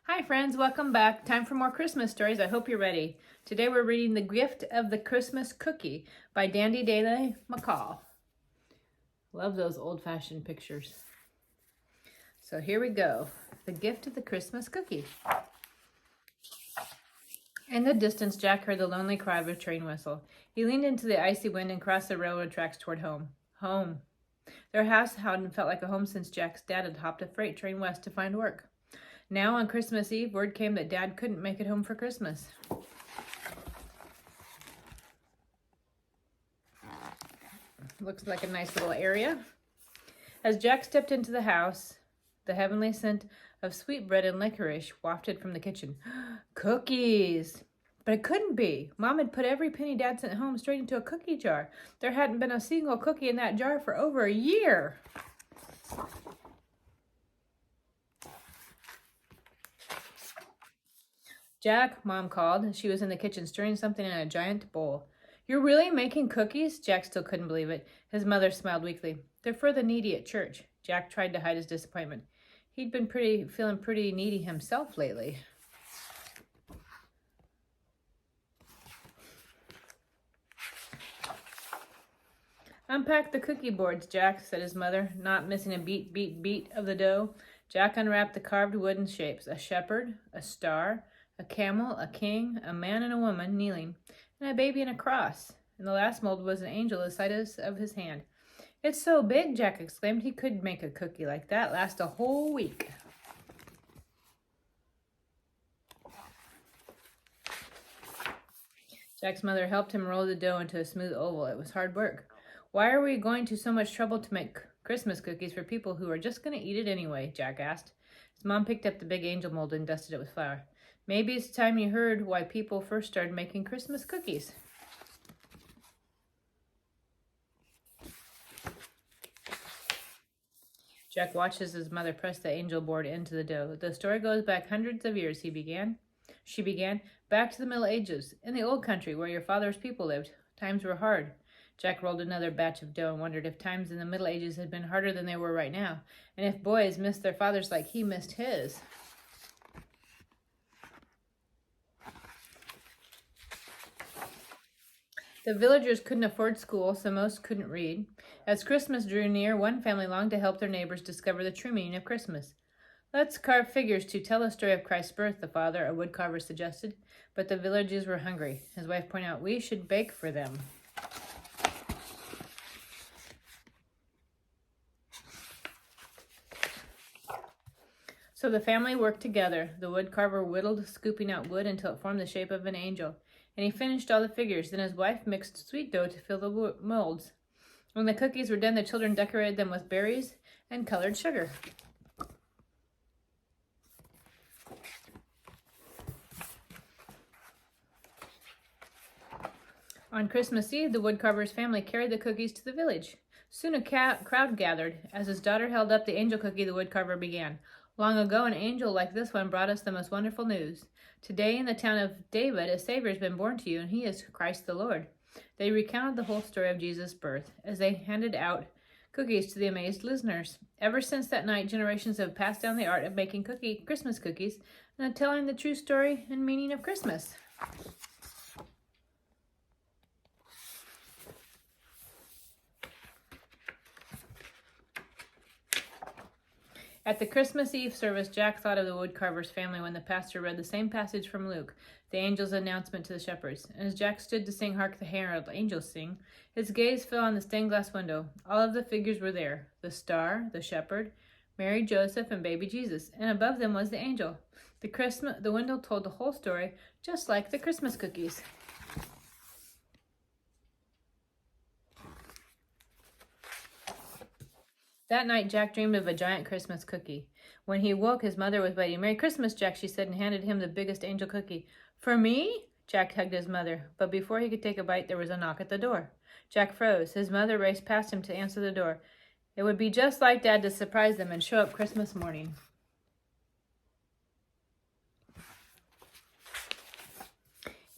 Hi friends, welcome back. Time for more Christmas stories. I hope you're ready. Today we're reading The Gift of the Christmas Cookie by Dandi Daley Mackall. Love those old-fashioned pictures. So here we go. The Gift of the Christmas Cookie. In the distance, Jack heard the lonely cry of a train whistle. He leaned into the icy wind and crossed the railroad tracks toward home. Home. Their house hadn't felt like a home since Jack's dad had hopped a freight train west to find work. Now, on Christmas Eve, word came that Dad couldn't make it home for Christmas. Looks like a nice little area. As Jack stepped into the house, the heavenly scent of sweetbread and licorice wafted from the kitchen. Cookies! But it couldn't be. Mom had put every penny Dad sent home straight into a cookie jar. There hadn't been a single cookie in that jar for over a year. Jack, Mom called. She was in the kitchen stirring something in a giant bowl. You're really making cookies? Jack still couldn't believe it. His mother smiled weakly. They're for the needy at church. Jack tried to hide his disappointment. He'd been feeling pretty needy himself lately. Unpack the cookie boards, Jack, said his mother, not missing a beat of the dough. Jack unwrapped the carved wooden shapes, a shepherd, a star, a camel, a king, a man and a woman kneeling, and a baby and a cross. In the last mold was an angel the size of his hand. It's so big, Jack exclaimed. He could make a cookie like that last a whole week. Jack's mother helped him roll the dough into a smooth oval. It was hard work. Why are we going to so much trouble to make Christmas cookies for people who are just going to eat it anyway? Jack asked. His mom picked up the big angel mold and dusted it with flour. Maybe it's time you heard why people first started making Christmas cookies. Jack watched as his mother pressed the angel board into the dough. The story goes back hundreds of years, She began, back to the Middle Ages, in the old country where your father's people lived. Times were hard. Jack rolled another batch of dough and wondered if times in the Middle Ages had been harder than they were right now, and if boys missed their fathers like he missed his. The villagers couldn't afford school, so most couldn't read. As Christmas drew near, one family longed to help their neighbors discover the true meaning of Christmas. Let's carve figures to tell the story of Christ's birth, the father, a woodcarver, suggested. But the villagers were hungry. His wife pointed out, we should bake for them. So the family worked together. The woodcarver whittled, scooping out wood until it formed the shape of an angel. And he finished all the figures. Then his wife mixed sweet dough to fill the molds. When the cookies were done, the children decorated them with berries and colored sugar. On Christmas Eve, the woodcarver's family carried the cookies to the village. Soon a crowd gathered. As his daughter held up the angel cookie, the woodcarver began. Long ago, an angel like this one brought us the most wonderful news. Today, in the town of David, a Savior has been born to you, and he is Christ the Lord. They recounted the whole story of Jesus' birth as they handed out cookies to the amazed listeners. Ever since that night, generations have passed down the art of making Christmas cookies and telling the true story and meaning of Christmas. At the Christmas Eve service, Jack thought of the woodcarver's family when the pastor read the same passage from Luke, the angel's announcement to the shepherds. And as Jack stood to sing Hark the Herald Angels Sing, his gaze fell on the stained glass window. All of the figures were there, the star, the shepherd, Mary, Joseph, and baby Jesus, and above them was the angel. The window told the whole story, just like the Christmas cookies. That night, Jack dreamed of a giant Christmas cookie. When he woke, his mother was waiting. Merry Christmas, Jack, she said, and handed him the biggest angel cookie. For me? Jack hugged his mother, but before he could take a bite, there was a knock at the door. Jack froze. His mother raced past him to answer the door. It would be just like Dad to surprise them and show up Christmas morning.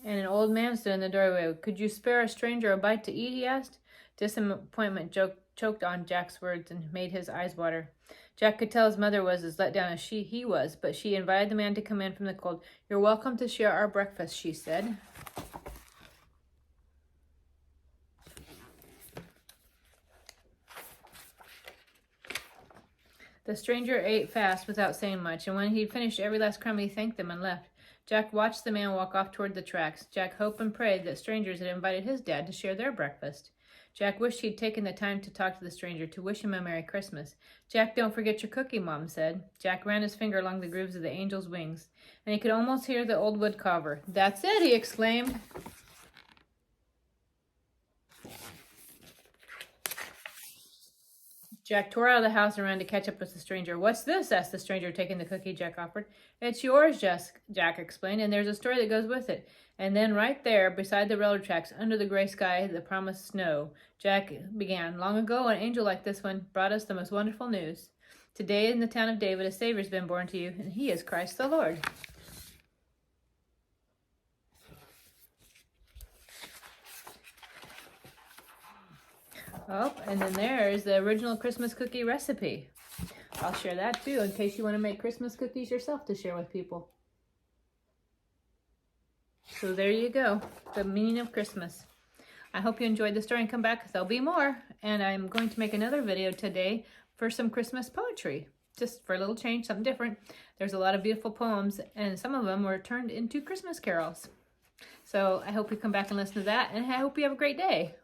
And an old man stood in the doorway. Could you spare a stranger a bite to eat, he asked. Disappointment choked on Jack's words and made his eyes water. Jack could tell his mother was as let down as he was, but she invited the man to come in from the cold. "You're welcome to share our breakfast," she said. The stranger ate fast without saying much, and when he'd finished every last crumb, he thanked them and left. Jack watched the man walk off toward the tracks. Jack hoped and prayed that strangers had invited his dad to share their breakfast. Jack wished he'd taken the time to talk to the stranger, to wish him a Merry Christmas. "Jack, don't forget your cookie," Mom said. Jack ran his finger along the grooves of the angel's wings, and he could almost hear the old woodcarver. "That's it," he exclaimed. Jack tore out of the house and ran to catch up with the stranger. "What's this?" asked the stranger, taking the cookie Jack offered. "It's yours," Jack explained, "and there's a story that goes with it." And then right there, beside the railroad tracks, under the gray sky, the promised snow, Jack began. "Long ago, an angel like this one brought us the most wonderful news. Today in the town of David, a Savior's been born to you, and he is Christ the Lord." Oh, and then there's the original Christmas cookie recipe. I'll share that too, in case you want to make Christmas cookies yourself to share with people. So there you go, the meaning of Christmas. I hope you enjoyed the story and come back. There'll be more. And I'm going to make another video today for some Christmas poetry. Just for a little change, something different. There's a lot of beautiful poems, and some of them were turned into Christmas carols. So I hope you come back and listen to that, and I hope you have a great day.